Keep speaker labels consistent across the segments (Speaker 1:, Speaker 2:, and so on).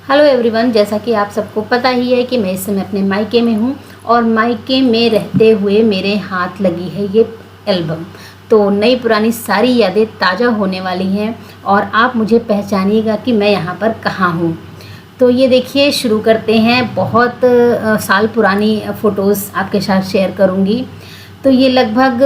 Speaker 1: Hello everyone, जैसा कि आप सबको पता ही है कि मैं इस समय अपने मायके में हूँ और मायके में रहते हुए मेरे हाथ लगी है ये एल्बम। तो नई पुरानी सारी यादें ताज़ा होने वाली हैं और आप मुझे पहचानिएगा कि मैं यहाँ पर कहाँ हूँ। तो ये देखिए, शुरू करते हैं। बहुत साल पुरानी फ़ोटोज़ आपके साथ शेयर करूँगी। तो ये लगभग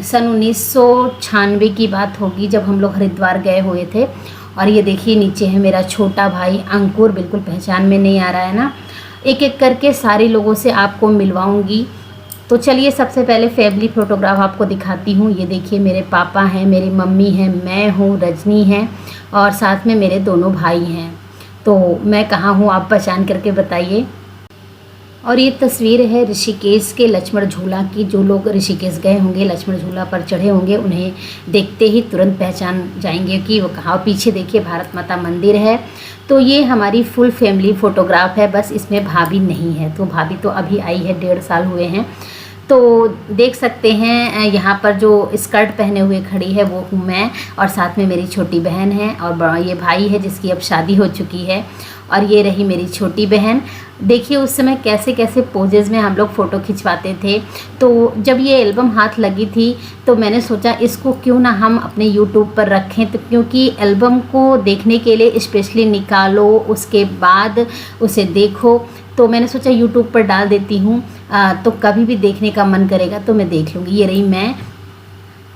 Speaker 1: सन 1996 की बात होगी, जब हम लोग हरिद्वार गए हुए थे। और ये देखिए, नीचे है मेरा छोटा भाई अंकुर। बिल्कुल पहचान में नहीं आ रहा है ना। एक एक करके सारे लोगों से आपको मिलवाऊंगी। तो चलिए, सबसे पहले फैमिली फ़ोटोग्राफ आपको दिखाती हूँ। ये देखिए, मेरे पापा हैं, मेरी मम्मी हैं, मैं हूँ, रजनी है और साथ में मेरे दोनों भाई हैं। तो मैं कहाँ हूँ आप पहचान करके बताइए। और ये तस्वीर है ऋषिकेश के लक्ष्मण झूला की। जो लोग ऋषिकेश गए होंगे, लक्ष्मण झूला पर चढ़े होंगे, उन्हें देखते ही तुरंत पहचान जाएंगे कि वो कहाँ। पीछे देखिए, भारत माता मंदिर है। तो ये हमारी फुल फैमिली फ़ोटोग्राफ है, बस इसमें भाभी नहीं है। तो भाभी तो अभी आई है, 1.5 साल हुए हैं। तो देख सकते हैं यहाँ पर जो स्कर्ट पहने हुए खड़ी है वो हूँ मैं, और साथ में मेरी छोटी बहन है और ये भाई है जिसकी अब शादी हो चुकी है। और ये रही मेरी छोटी बहन। देखिए, उस समय कैसे कैसे पोजेज़ में हम लोग फ़ोटो खिंचवाते थे। तो जब ये एल्बम हाथ लगी थी तो मैंने सोचा इसको क्यों ना हम अपने यूट्यूब पर रखें। तो क्योंकि एल्बम को देखने के लिए स्पेशली निकालो, उसके बाद उसे देखो। तो मैंने सोचा यूट्यूब पर डाल देती हूँ, तो कभी भी देखने का मन करेगा तो मैं देख लूँगी। ये रही मैं,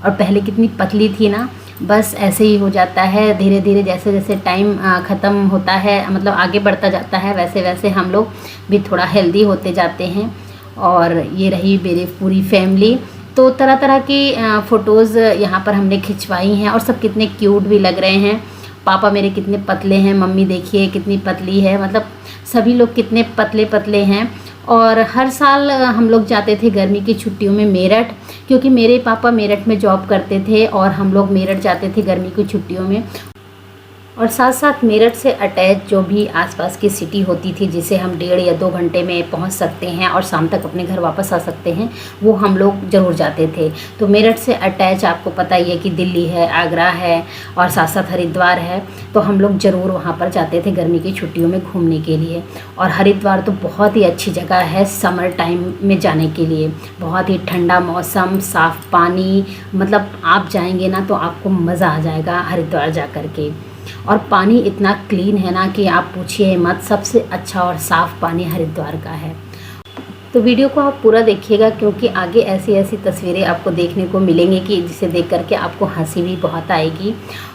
Speaker 1: और पहले कितनी पतली थी ना। बस ऐसे ही हो जाता है, धीरे धीरे जैसे जैसे टाइम ख़त्म होता है, मतलब आगे बढ़ता जाता है, वैसे वैसे हम लोग भी थोड़ा हेल्दी होते जाते हैं। और ये रही मेरी पूरी फैमिली। तो तरह तरह की फ़ोटोज़ यहाँ पर हमने खिंचवाई हैं और सब कितने क्यूट भी लग रहे हैं। पापा मेरे कितने पतले हैं, मम्मी देखिए कितनी पतली है, मतलब सभी लोग कितने पतले पतले हैं। और हर साल हम लोग जाते थे गर्मी की छुट्टियों में मेरठ, क्योंकि मेरे पापा मेरठ में जॉब करते थे और हम लोग मेरठ जाते थे गर्मी की छुट्टियों में। और साथ साथ मेरठ से अटैच जो भी आसपास की सिटी होती थी, जिसे हम 1.5 या 2 घंटे में पहुंच सकते हैं और शाम तक अपने घर वापस आ सकते हैं, वो हम लोग ज़रूर जाते थे। तो मेरठ से अटैच आपको पता ही है कि दिल्ली है, आगरा है और साथ साथ हरिद्वार है। तो हम लोग ज़रूर वहाँ पर जाते थे गर्मी की छुट्टियों में घूमने के लिए। और हरिद्वार तो बहुत ही अच्छी जगह है समर टाइम में जाने के लिए। बहुत ही ठंडा मौसम, साफ़ पानी, मतलब आप जाएंगे ना तो आपको मज़ा आ जाएगा हरिद्वार जा कर के। और पानी इतना क्लीन है ना कि आप पूछिए मत। सबसे अच्छा और साफ़ पानी हरिद्वार का है। तो वीडियो को आप पूरा देखिएगा, क्योंकि आगे ऐसी ऐसी तस्वीरें आपको देखने को मिलेंगी कि जिसे देख करके आपको हंसी भी बहुत आएगी।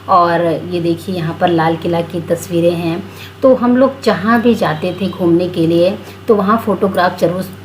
Speaker 1: और ये देखिए, यहाँ पर लाल किला की तस्वीरें हैं। तो हम लोग जहाँ भी जाते थे घूमने के लिए तो वहाँ फ़ोटोग्राफ ज़रूर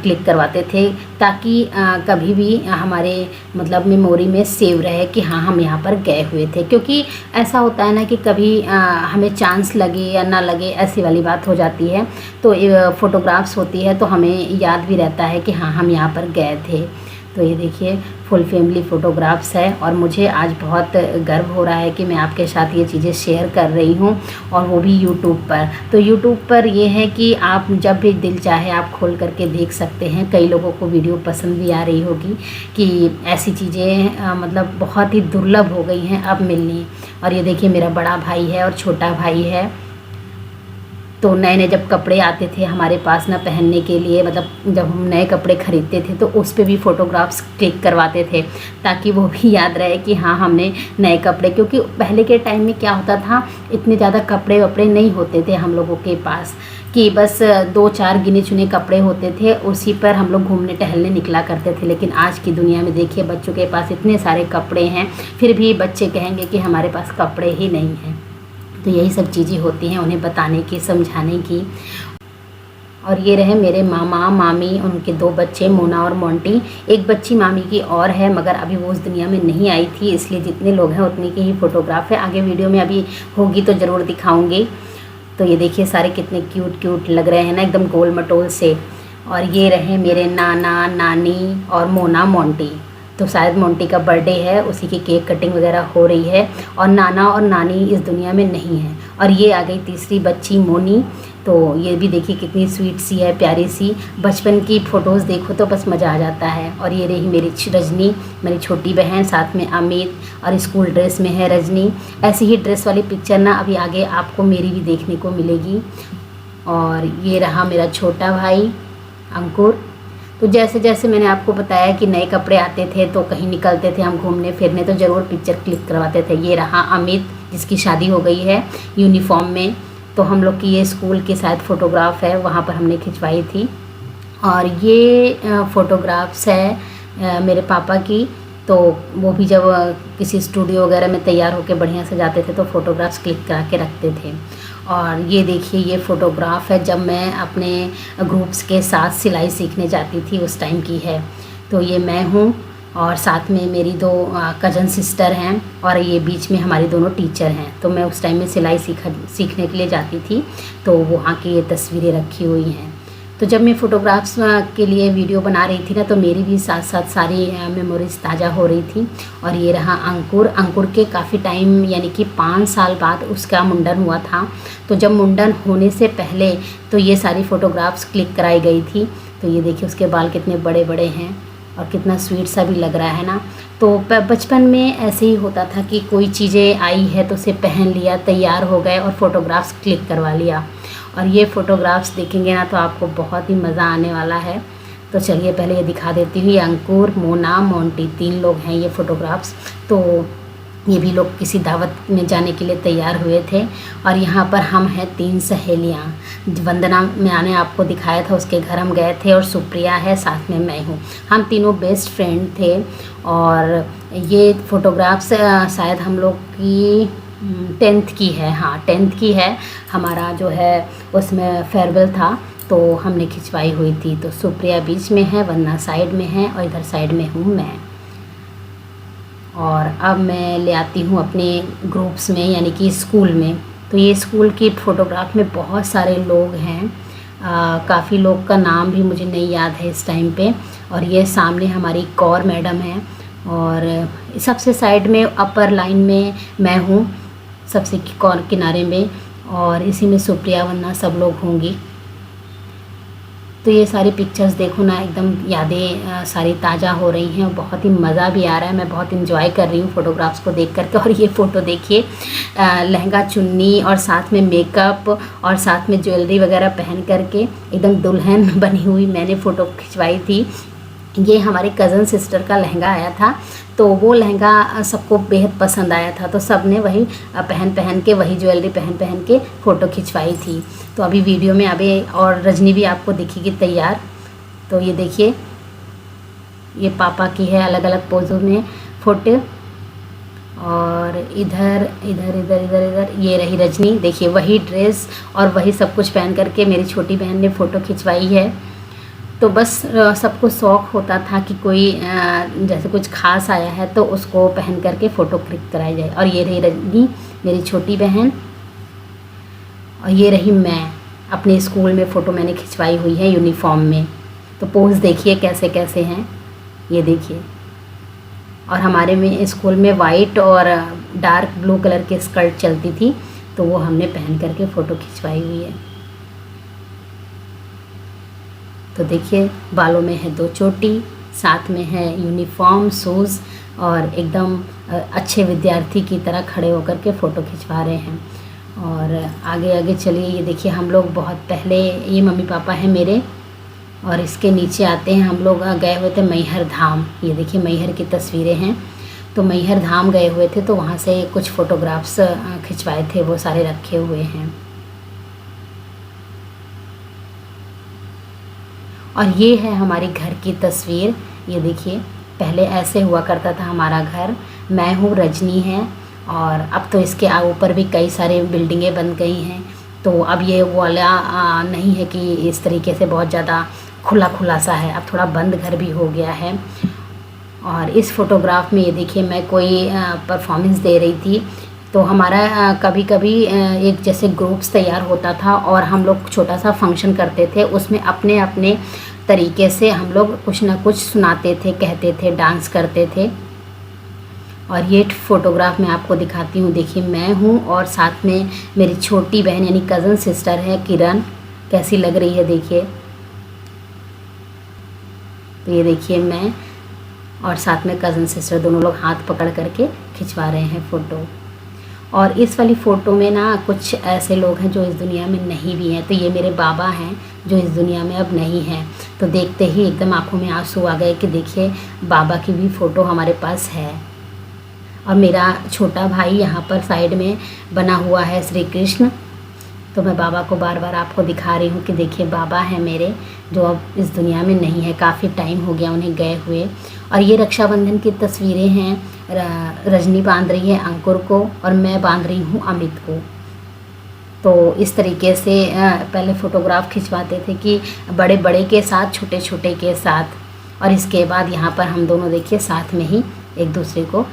Speaker 1: क्लिक करवाते थे, ताकि कभी भी हमारे मतलब मेमोरी में सेव रहे कि हाँ, हम यहाँ पर गए हुए थे। क्योंकि ऐसा होता है ना कि कभी हमें चांस लगे या ना लगे, ऐसी वाली बात हो जाती है। तो फ़ोटोग्राफ्स होती है तो हमें याद भी रहता है कि हाँ, हम यहाँ पर गए थे। तो ये देखिए, फुल फैमिली फ़ोटोग्राफ्स है और मुझे आज बहुत गर्व हो रहा है कि मैं आपके साथ ये चीज़ें शेयर कर रही हूँ, और वो भी यूट्यूब पर। तो यूट्यूब पर ये है कि आप जब भी दिल चाहे आप खोल करके देख सकते हैं। कई लोगों को वीडियो पसंद भी आ रही होगी कि ऐसी चीज़ें मतलब बहुत ही दुर्लभ हो गई हैं अब मिलनी। और ये देखिए, मेरा बड़ा भाई है और छोटा भाई है। तो नए नए जब कपड़े आते थे हमारे पास ना पहनने के लिए, मतलब जब हम नए कपड़े ख़रीदते थे तो उस पे भी फ़ोटोग्राफ्स क्लिक करवाते थे, ताकि वो भी याद रहे कि हाँ, हमने नए कपड़े। क्योंकि पहले के टाइम में क्या होता था, इतने ज़्यादा कपड़े वपड़े नहीं होते थे हम लोगों के पास, कि बस 2-4 गिने चुने कपड़े होते थे, उसी पर हम लोग घूमने टहलने निकला करते थे। लेकिन आज की दुनिया में देखिए, बच्चों के पास इतने सारे कपड़े हैं, फिर भी बच्चे कहेंगे कि हमारे पास कपड़े ही नहीं हैं। तो यही सब चीज़ें होती हैं उन्हें बताने की, समझाने की। और ये रहे मेरे मामा मामी, उनके 2 बच्चे मोना और मोंटी। एक बच्ची मामी की और है, मगर अभी वो उस दुनिया में नहीं आई थी, इसलिए जितने लोग हैं उतने की ही फ़ोटोग्राफ है। आगे वीडियो में अभी होगी तो ज़रूर दिखाऊंगी। तो ये देखिए, सारे कितने क्यूट क्यूट लग रहे हैं ना, एकदम गोल मटोल से। और ये रहे मेरे नाना नानी और मोना मोंटी। तो शायद मोंटी का बर्थडे है, उसी की केक कटिंग वगैरह हो रही है। और नाना और नानी इस दुनिया में नहीं है, और ये आ गई तीसरी बच्ची मोनी। तो ये भी देखिए कितनी स्वीट सी है, प्यारी सी। बचपन की फ़ोटोज़ देखो तो बस मज़ा आ जाता है। और ये रही मेरी रजनी, मेरी छोटी बहन, साथ में अमित, और स्कूल ड्रेस में है रजनी। ऐसी ही ड्रेस वाली पिक्चर ना अभी आगे आपको मेरी भी देखने को मिलेगी। और ये रहा मेरा छोटा भाई अंकुर। तो जैसे जैसे मैंने आपको बताया कि नए कपड़े आते थे तो कहीं निकलते थे हम घूमने फिरने, तो ज़रूर पिक्चर क्लिक करवाते थे। ये रहा अमित, जिसकी शादी हो गई है यूनिफॉर्म में। तो हम लोग की ये स्कूल की शायद फ़ोटोग्राफ है, वहाँ पर हमने खिंचवाई थी। और ये फ़ोटोग्राफ्स है मेरे पापा की। तो वो भी जब किसी स्टूडियो वगैरह में तैयार होकर बढ़िया से जाते थे तो फ़ोटोग्राफ्स क्लिक करा के रखते थे। और ये देखिए ये फ़ोटोग्राफ है जब मैं अपने ग्रुप्स के साथ सिलाई सीखने जाती थी, उस टाइम की है। तो ये मैं हूँ और साथ में मेरी 2 कज़न सिस्टर हैं, और ये बीच में हमारी दोनों टीचर हैं। तो मैं उस टाइम में सिलाई सीखने के लिए जाती थी, तो वहाँ की ये तस्वीरें रखी हुई हैं। तो जब मैं फ़ोटोग्राफ्स के लिए वीडियो बना रही थी ना, तो मेरी भी साथ साथ सारी मेमोरीज़ ताज़ा हो रही थी। और ये रहा अंकुर के काफ़ी टाइम यानी कि 5 साल बाद उसका मुंडन हुआ था। तो जब मुंडन होने से पहले तो ये सारी फ़ोटोग्राफ्स क्लिक कराई गई थी। तो ये देखिए उसके बाल कितने बड़े बड़े हैं और कितना स्वीट सा भी लग रहा है ना। तो बचपन में ऐसे ही होता था कि कोई चीज़ें आई है तो उसे पहन लिया, तैयार हो गए और फ़ोटोग्राफ्स क्लिक करवा लिया। और ये फ़ोटोग्राफ्स देखेंगे ना तो आपको बहुत ही मज़ा आने वाला है। तो चलिए पहले ये दिखा देती हूँ। ये अंकुर, मोना, मोंटी 3 लोग हैं ये फ़ोटोग्राफ्स। तो ये भी लोग किसी दावत में जाने के लिए तैयार हुए थे। और यहाँ पर हम हैं 3 सहेलियाँ। वंदना मैंने आपको दिखाया था, उसके घर हम गए थे, और सुप्रिया है, साथ में मैं हूँ। हम तीनों बेस्ट फ्रेंड थे। और ये फ़ोटोग्राफ्स शायद हम लोग की 10th की है। हाँ 10th की है। हमारा जो है उसमें फेयरवेल था तो हमने खिंचवाई हुई थी। तो सुप्रिया बीच में है, वंदना साइड में है, और इधर साइड में हूँ मैं। और अब मैं ले आती हूँ अपने ग्रुप्स में यानी कि स्कूल में। तो ये स्कूल की फ़ोटोग्राफ में बहुत सारे लोग हैं। काफ़ी लोग का नाम भी मुझे नहीं याद है इस टाइम पे। और ये सामने हमारी कौर मैडम है, और सबसे साइड में अपर लाइन में मैं हूँ, सबसे किनारे में, और इसी में सुप्रिया वन्ना सब लोग होंगी। तो ये सारी पिक्चर्स देखो ना, एकदम यादें सारी ताज़ा हो रही हैं, और बहुत ही मज़ा भी आ रहा है। मैं बहुत इंजॉय कर रही हूँ फ़ोटोग्राफ्स को देख करके। और ये फ़ोटो देखिए, लहंगा चुन्नी और साथ में मेकअप और साथ में ज्वेलरी वगैरह पहन करके एकदम दुल्हन बनी हुई मैंने फ़ोटो खिंचवाई थी। ये हमारे कज़न सिस्टर का लहंगा आया था, तो वो लहंगा सबको बेहद पसंद आया था। तो सब ने वही पहन के, वही ज्वेलरी पहन के फ़ोटो खिंचवाई थी। तो अभी वीडियो में अभी और रजनी भी आपको दिखेगी तैयार। तो ये देखिए, ये पापा की है अलग अलग पोजों में फ़ोटो। और इधर इधर इधर इधर इधर ये रही रजनी। देखिए वही ड्रेस और वही सब कुछ पहन करके मेरी छोटी बहन ने फ़ोटो खिंचवाई है। तो बस सबको शौक़ होता था कि कोई जैसे कुछ ख़ास आया है तो उसको पहन करके फ़ोटो क्लिक कराई जाए। और ये रही रजनी मेरी छोटी बहन, और ये रही मैं। अपने स्कूल में फ़ोटो मैंने खिंचवाई हुई है यूनिफॉर्म में। तो पोज देखिए कैसे कैसे हैं, ये देखिए। और हमारे में स्कूल में वाइट और डार्क ब्लू कलर की स्कर्ट चलती थी, तो वो हमने पहन करके फ़ोटो खिंचवाई हुई है। तो देखिए बालों में है 2 चोटी, साथ में है यूनिफॉर्म, शूज़, और एकदम अच्छे विद्यार्थी की तरह खड़े होकर के फ़ोटो खिंचवा रहे हैं। और आगे आगे चलिए, ये देखिए हम लोग बहुत पहले, ये मम्मी पापा हैं मेरे, और इसके नीचे आते हैं हम लोग गए हुए थे मैहर धाम। ये देखिए मैहर की तस्वीरें हैं। तो मैहर धाम गए हुए थे तो वहाँ से कुछ फ़ोटोग्राफ्स खिंचवाए थे, वो सारे रखे हुए हैं। और ये है हमारी घर की तस्वीर। ये देखिए पहले ऐसे हुआ करता था हमारा घर। मैं हूँ, रजनी है, और अब तो इसके ऊपर भी कई सारे बिल्डिंगें बन गई हैं। तो अब ये वाला नहीं है कि इस तरीके से बहुत ज़्यादा खुला खुला सा है, अब थोड़ा बंद घर भी हो गया है। और इस फ़ोटोग्राफ में ये देखिए मैं कोई परफॉर्मेंस दे रही थी। तो हमारा कभी कभी एक जैसे ग्रुप्स तैयार होता था और हम लोग छोटा सा फंक्शन करते थे, उसमें अपने अपने तरीके से हम लोग कुछ ना कुछ सुनाते थे, कहते थे, डांस करते थे। और ये फ़ोटोग्राफ मैं आपको दिखाती हूँ। देखिए मैं हूँ और साथ में मेरी छोटी बहन यानी कज़न सिस्टर है किरण, कैसी लग रही है देखिए। तो ये देखिए मैं और साथ में कज़न सिस्टर दोनों लोग हाथ पकड़ करके खिंचवा रहे हैं फ़ोटो। और इस वाली फ़ोटो में ना कुछ ऐसे लोग हैं जो इस दुनिया में नहीं भी हैं। तो ये मेरे बाबा हैं जो इस दुनिया में अब नहीं हैं। तो देखते ही एकदम आंखों में आंसू आ गए कि देखिए बाबा की भी फ़ोटो हमारे पास है। और मेरा छोटा भाई यहाँ पर साइड में बना हुआ है श्री कृष्ण। तो मैं बाबा को बार बार आपको दिखा रही हूँ कि देखिए बाबा हैं मेरे जो अब इस दुनिया में नहीं है, काफ़ी टाइम हो गया उन्हें गए हुए। और ये रक्षाबंधन की तस्वीरें हैं। रजनी बांध रही है अंकुर को और मैं बांध रही हूँ अमित को। तो इस तरीके से पहले फ़ोटोग्राफ खिंचवाते थे कि बड़े बड़े के साथ छोटे छोटे के साथ। और इसके बाद यहाँ पर हम दोनों देखिए साथ में ही एक दूसरे को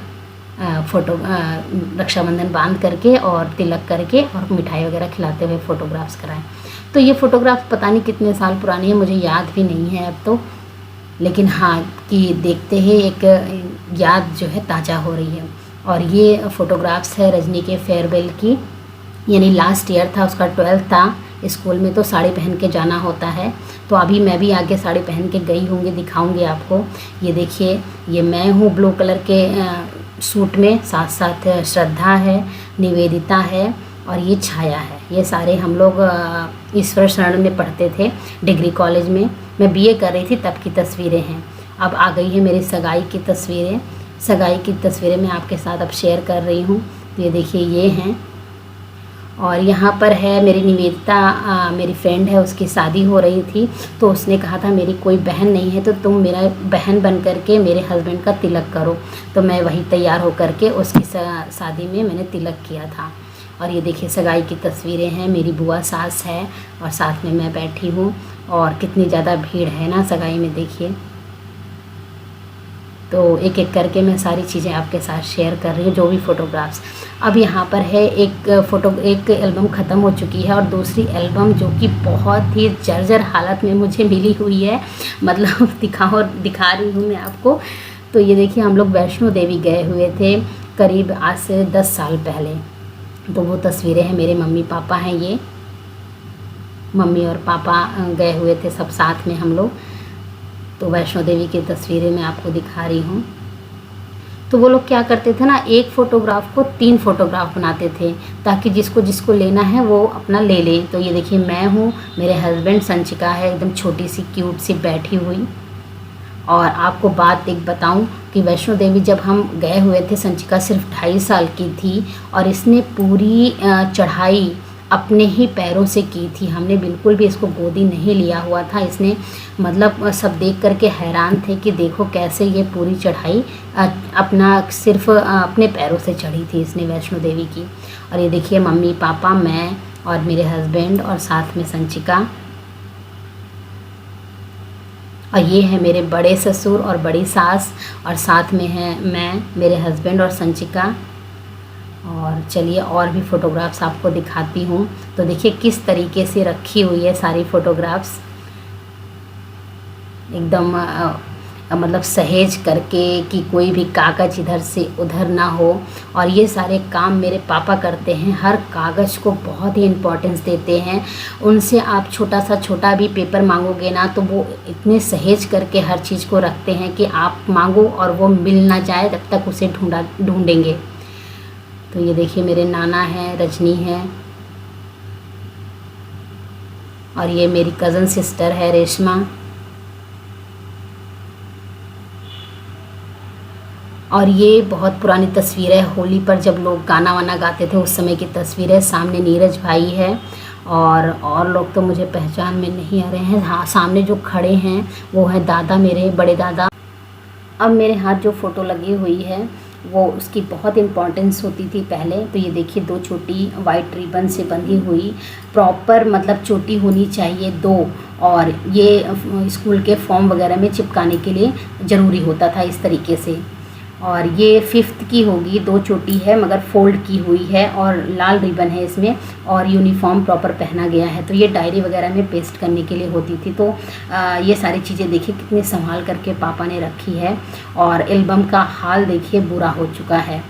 Speaker 1: रक्षाबंधन बांध करके और तिलक करके और मिठाई वगैरह खिलाते हुए फ़ोटोग्राफ्स कराएं। तो ये फ़ोटोग्राफ्स पता नहीं कितने साल पुरानी है, मुझे याद भी नहीं है अब तो, लेकिन हाँ कि देखते ही एक याद जो है ताज़ा हो रही है। और ये फ़ोटोग्राफ्स है रजनी के फेयरवेल की, यानी लास्ट ईयर था उसका 12th था। स्कूल में तो साड़ी पहन के जाना होता है, तो अभी मैं भी आगे साड़ी पहन के गई होंगी, दिखाऊंगी आपको। ये देखिए ये मैं हूँ ब्लू कलर के सूट में, साथ साथ श्रद्धा है, निवेदिता है और ये छाया है। ये सारे हम लोग ईश्वर शरण में पढ़ते थे डिग्री कॉलेज में। मैं बीए कर रही थी तब की तस्वीरें हैं। अब आ गई है मेरी सगाई की तस्वीरें। सगाई की तस्वीरें मैं आपके साथ अब शेयर कर रही हूँ। तो ये देखिए ये हैं। और यहाँ पर है मेरी निवेदिता, मेरी फ्रेंड है, उसकी शादी हो रही थी तो उसने कहा था मेरी कोई बहन नहीं है तो तुम मेरा बहन बन करके मेरे हस्बैंड का तिलक करो। तो मैं वही तैयार हो करके उसकी शादी में मैंने तिलक किया था। और ये देखिए सगाई की तस्वीरें हैं। मेरी बुआ सास है और साथ में मैं बैठी हूँ। और कितनी ज़्यादा भीड़ है ना सगाई में देखिए। तो एक एक करके मैं सारी चीज़ें आपके साथ शेयर कर रही हूँ, जो भी फ़ोटोग्राफ्स। अब यहाँ पर है एक एल्बम ख़त्म हो चुकी है और दूसरी एल्बम जो कि बहुत ही जर्जर हालत में मुझे मिली हुई है, मतलब दिखा रही हूँ मैं आपको। तो ये देखिए हम लोग वैष्णो देवी गए हुए थे करीब आज से 10 साल पहले। तो वो तस्वीरें हैं, मेरे मम्मी पापा हैं, ये मम्मी और पापा गए हुए थे सब साथ में हम लोग। तो वैष्णो देवी की तस्वीरें मैं आपको दिखा रही हूँ। तो वो लोग क्या करते थे ना, एक फ़ोटोग्राफ को 3 फ़ोटोग्राफ बनाते थे ताकि जिसको जिसको लेना है वो अपना ले ले। तो ये देखिए मैं हूँ, मेरे हस्बैंड संचिका है एकदम छोटी सी क्यूट सी बैठी हुई। और आपको बात एक बताऊं कि वैष्णो देवी जब हम गए हुए थे, संचिका सिर्फ 2.5 साल की थी और इसने पूरी चढ़ाई अपने ही पैरों से की थी। हमने बिल्कुल भी इसको गोदी नहीं लिया हुआ था। इसने मतलब सब देख करके हैरान थे कि देखो कैसे ये पूरी चढ़ाई अपना सिर्फ अपने पैरों से चढ़ी थी इसने वैष्णो देवी की। और ये देखिए मम्मी पापा, मैं और मेरे हस्बैंड और साथ में संचिका। और ये है मेरे बड़े ससुर और बड़ी सास और साथ में है मैं, मेरे हस्बैंड और संचिका। और चलिए और भी फ़ोटोग्राफ्स आपको दिखाती हूँ। तो देखिए किस तरीके से रखी हुई है सारी फ़ोटोग्राफ्स, एकदम मतलब सहेज करके कि कोई भी कागज़ इधर से उधर ना हो। और ये सारे काम मेरे पापा करते हैं, हर कागज़ को बहुत ही इम्पोर्टेंस देते हैं। उनसे आप छोटा सा छोटा भी पेपर मांगोगे ना तो वो इतने सहेज करके हर चीज़ को रखते हैं कि आप मांगो और वो मिल ना जाए तब तक उसे ढूंढेंगे। तो ये देखिए मेरे नाना हैं, रजनी है और ये मेरी कज़न सिस्टर है रेशमा। और ये बहुत पुरानी तस्वीर है, होली पर जब लोग गाना वाना गाते थे उस समय की तस्वीर है। सामने नीरज भाई है और लोग तो मुझे पहचान में नहीं आ रहे हैं। हाँ, सामने जो खड़े हैं वो है दादा, मेरे बड़े दादा। अब मेरे हाथ जो फ़ोटो लगी हुई है वो उसकी बहुत इम्पोर्टेंस होती थी पहले। तो ये देखिए 2 चोटी वाइट रिबन से बंधी हुई, प्रॉपर मतलब चोटी होनी चाहिए 2। और ये स्कूल के फॉर्म वगैरह में चिपकाने के लिए ज़रूरी होता था इस तरीके से। और ये 5th की होगी, 2 चोटी है मगर फ़ोल्ड की हुई है और लाल रिबन है इसमें और यूनिफ़ॉर्म प्रॉपर पहना गया है। तो ये डायरी वगैरह में पेस्ट करने के लिए होती थी। तो ये सारी चीज़ें देखिए कितने संभाल करके पापा ने रखी है। और एल्बम का हाल देखिए बुरा हो चुका है।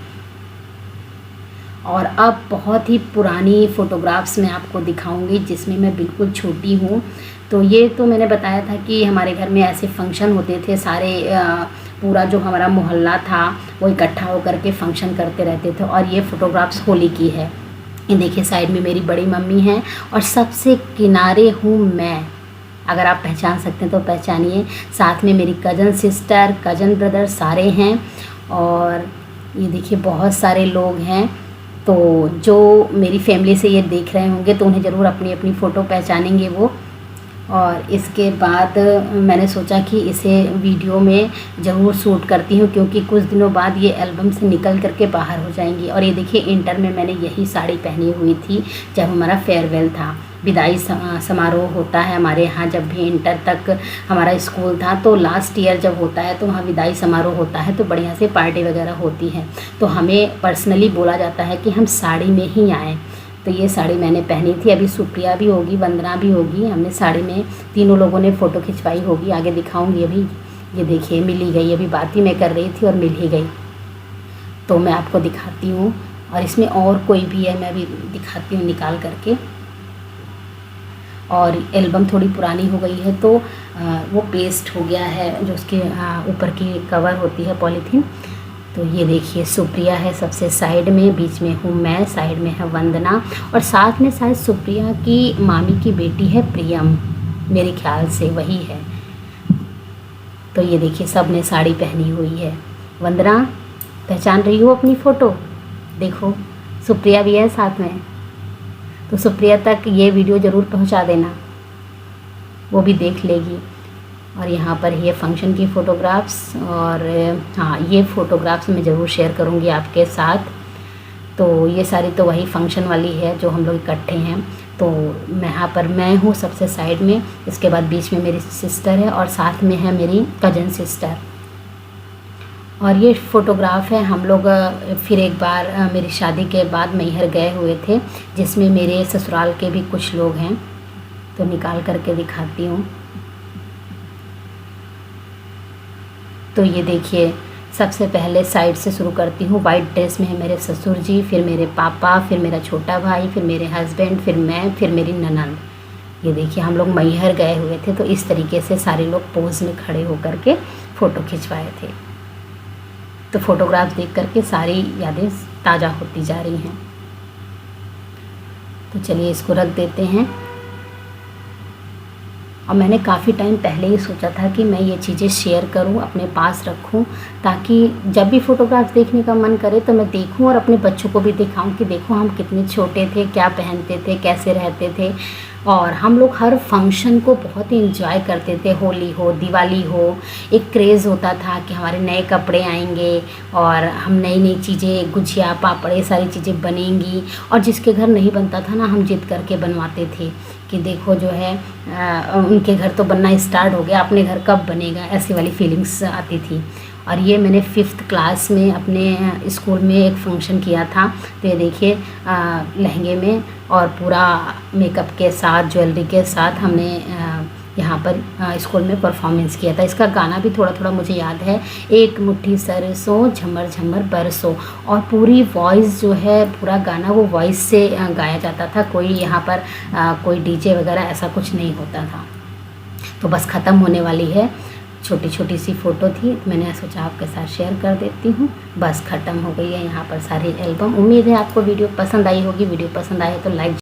Speaker 1: और अब बहुत ही पुरानी फ़ोटोग्राफ्स मैं आपको दिखाऊंगी जिसमें मैं बिल्कुल छोटी हूँ। तो ये तो मैंने बताया था कि हमारे घर में ऐसे फंक्शन होते थे, सारे पूरा जो हमारा मोहल्ला था वो इकट्ठा होकर के फंक्शन करते रहते थे। और ये फ़ोटोग्राफ्स होली की है। ये देखिए साइड में मेरी बड़ी मम्मी हैं और सबसे किनारे हूँ मैं। अगर आप पहचान सकते हैं तो पहचानिए। साथ में मेरी कज़न सिस्टर, कज़न ब्रदर सारे हैं। और ये देखिए बहुत सारे लोग हैं। तो जो मेरी फैमिली से ये देख रहे होंगे तो उन्हें ज़रूर अपनी अपनी फ़ोटो पहचानेंगे वो। और इसके बाद मैंने सोचा कि इसे वीडियो में ज़रूर शूट करती हूँ क्योंकि कुछ दिनों बाद ये एल्बम से निकल करके बाहर हो जाएंगी। और ये देखिए इंटर में मैंने यही साड़ी पहनी हुई थी जब हमारा फेयरवेल था। विदाई समारोह होता है हमारे यहाँ, जब भी इंटर तक हमारा स्कूल था तो लास्ट ईयर जब होता है तो वहाँ विदाई समारोह होता है तो बढ़िया से पार्टी वगैरह होती है। तो हमें पर्सनली बोला जाता है कि हम साड़ी में ही आएँ। तो ये साड़ी मैंने पहनी थी। अभी सुप्रिया भी होगी, वंदना भी होगी। हमने साड़ी में तीनों लोगों ने फ़ोटो खिंचवाई होगी, आगे दिखाऊंगी। अभी ये देखिए मिल ही गई, अभी बात ही मैं कर रही थी और मिल ही गई। तो मैं आपको दिखाती हूँ। और इसमें और कोई भी है मैं भी दिखाती हूँ निकाल करके। और एल्बम थोड़ी पुरानी हो गई है तो वो पेस्ट हो गया है जो उसके ऊपर की कवर होती है पॉलीथीन। तो ये देखिए सुप्रिया है सबसे साइड में, बीच में हूँ मैं, साइड में है वंदना और साथ में शायद सुप्रिया की मामी की बेटी है प्रियम, मेरे ख्याल से वही है। तो ये देखिए सब ने साड़ी पहनी हुई है। वंदना पहचान रही हो अपनी फ़ोटो? देखो सुप्रिया भी है साथ में। तो सुप्रिया तक ये वीडियो ज़रूर पहुंचा देना, वो भी देख लेगी। और यहाँ पर ये फंक्शन की फ़ोटोग्राफ्स और हाँ ये फ़ोटोग्राफ्स मैं ज़रूर शेयर करूँगी आपके साथ। तो ये सारी तो वही फंक्शन वाली है जो हम लोग इकट्ठे हैं। तो यहाँ पर मैं हूँ सबसे साइड में, इसके बाद बीच में मेरी सिस्टर है और साथ में है मेरी कज़न सिस्टर। और ये फ़ोटोग्राफ है हम लोग फिर एक बार मेरी शादी के बाद मैहर गए हुए थे जिसमें मेरे ससुराल के भी कुछ लोग हैं। तो निकाल करके दिखाती हूँ। तो ये देखिए सबसे पहले साइड से शुरू करती हूँ। वाइट ड्रेस में है मेरे ससुर जी, फिर मेरे पापा, फिर मेरा छोटा भाई, फिर मेरे हस्बैंड, फिर मैं, फिर मेरी ननंद। ये देखिए हम लोग मैहर गए हुए थे तो इस तरीके से सारे लोग पोज में खड़े होकर के फ़ोटो खिंचवाए थे। तो फ़ोटोग्राफ देख करके सारी यादें ताज़ा होती जा रही हैं। तो चलिए इसको रख देते हैं। और मैंने काफ़ी टाइम पहले ही सोचा था कि मैं ये चीज़ें शेयर करूं, अपने पास रखूं, ताकि जब भी फ़ोटोग्राफ देखने का मन करे तो मैं देखूं और अपने बच्चों को भी दिखाऊं कि देखो हम कितने छोटे थे, क्या पहनते थे, कैसे रहते थे। और हम लोग हर फंक्शन को बहुत ही इंजॉय करते थे। होली हो, दिवाली हो, एक क्रेज़ होता था कि हमारे नए कपड़े आएंगे और हम नई नई चीज़ें, गुजिया, पापड़, ये सारी चीज़ें बनेंगी। और जिसके घर नहीं बनता था ना हम जिद करके बनवाते थे कि देखो जो है उनके घर तो बनना स्टार्ट हो गया, अपने घर कब बनेगा, ऐसी वाली फीलिंग्स आती थी। और ये मैंने 5th क्लास में अपने स्कूल में एक फंक्शन किया था। तो ये देखिए लहंगे में और पूरा मेकअप के साथ, ज्वेलरी के साथ हमने यहाँ पर स्कूल में परफॉर्मेंस किया था। इसका गाना भी थोड़ा थोड़ा मुझे याद है, एक मुट्ठी सरसों झमर झमर बरसों। और पूरी वॉइस जो है, पूरा गाना वो वॉइस से गाया जाता था। कोई यहाँ पर कोई डीजे वगैरह ऐसा कुछ नहीं होता था। तो बस ख़त्म होने वाली है, छोटी छोटी सी फ़ोटो थी, मैंने सोचा आपके साथ शेयर कर देती हूँ। बस ख़त्म हो गई है यहाँ पर सारी एल्बम। उम्मीद है आपको वीडियो पसंद आई होगी। वीडियो पसंद आए तो लाइक